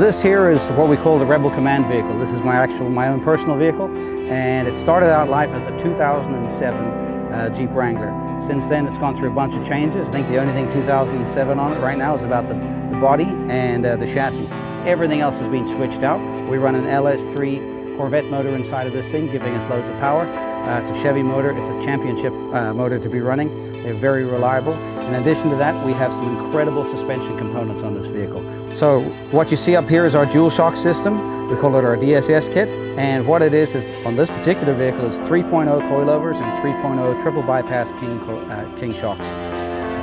This here is what we call the Rebel Command vehicle. This is my own personal vehicle, and it started out life as a 2007 Jeep Wrangler. Since then, it's gone through a bunch of changes. I think the only thing 2007 on it right now is about the body and the chassis. Everything else has been switched out. We run an LS3 Corvette motor inside of this thing, giving us loads of power. It's a Chevy motor. It's a championship motor to be running. They're very reliable. In addition to that, we have some incredible suspension components on this vehicle. So what you see up here is our dual shock system. We call it our DSS kit. And what it is on this particular vehicle is 3.0 coilovers and 3.0 triple bypass king shocks.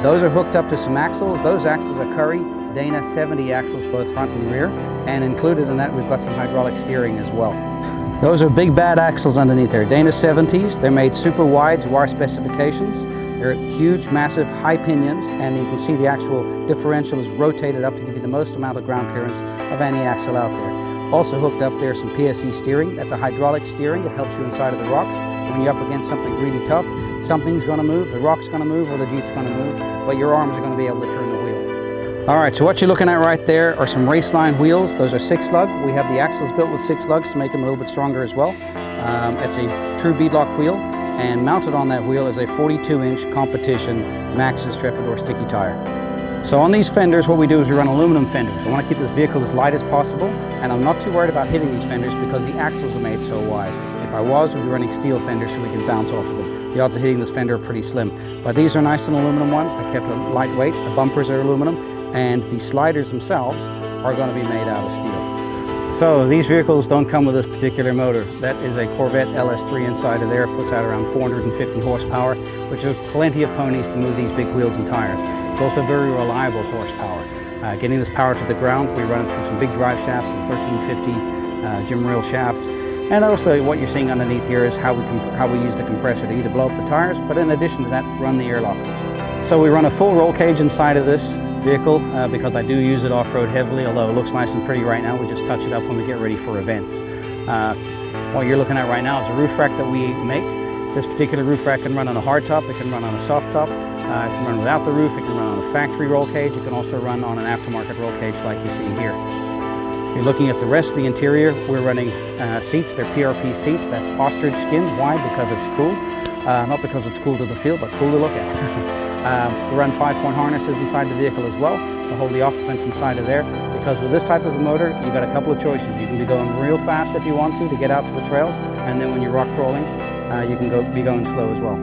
Those are hooked up to some axles. Those axles are Curry Dana 70 axles, both front and rear. And included in that, we've got some hydraulic steering as well. Those are big bad axles underneath there, Dana 70s. They're made super wide to our specifications. They're huge, massive, high pinions, and you can see the actual differential is rotated up to give you the most amount of ground clearance of any axle out there. Also hooked up there some PSE steering. That's a hydraulic steering. It helps you inside of the rocks. When you're up against something really tough, something's going to move, the rock's going to move, or the Jeep's going to move, but your arms are going to be able to turn the wheel. All right, so what you're looking at right there are some Raceline wheels. Those are 6-lug. We have the axles built with 6 lugs to make them a little bit stronger as well. It's a true beadlock wheel, and mounted on that wheel is a 42-inch competition Maxxis Trepador sticky tire. So on these fenders, what we do is we run aluminum fenders. I want to keep this vehicle as light as possible, and I'm not too worried about hitting these fenders because the axles are made so wide. If I was, we'd be running steel fenders so we can bounce off of them. The odds of hitting this fender are pretty slim. But these are nice and aluminum ones. They're kept lightweight. The bumpers are aluminum, and the sliders themselves are going to be made out of steel. So these vehicles don't come with this particular motor. That is a Corvette LS3 inside of there. It puts out around 450 horsepower, which is plenty of ponies to move these big wheels and tires. It's also very reliable horsepower. Getting this power to the ground, we run it through some big drive shafts, some 1350 gym rail shafts. And also what you're seeing underneath here is how we use the compressor to either blow up the tires, but in addition to that, run the air lockers. So we run a full roll cage inside of this vehicle because I do use it off-road heavily, although it looks nice and pretty right now. We just touch it up when we get ready for events. What you're looking at right now is a roof rack that we make. This particular roof rack can run on a hard top, it can run on a soft top, it can run without the roof, it can run on a factory roll cage, it can also run on an aftermarket roll cage like you see here. If you're looking at the rest of the interior, we're running seats. They're PRP seats. That's ostrich skin. Why? Because it's cool. Not because it's cool to the feel, but cool to look at. We run 5-point harnesses inside the vehicle as well to hold the occupants inside of there. Because with this type of a motor, you've got a couple of choices. You can be going real fast if you want to get out to the trails, and then when you're rock crawling, you can be going slow as well.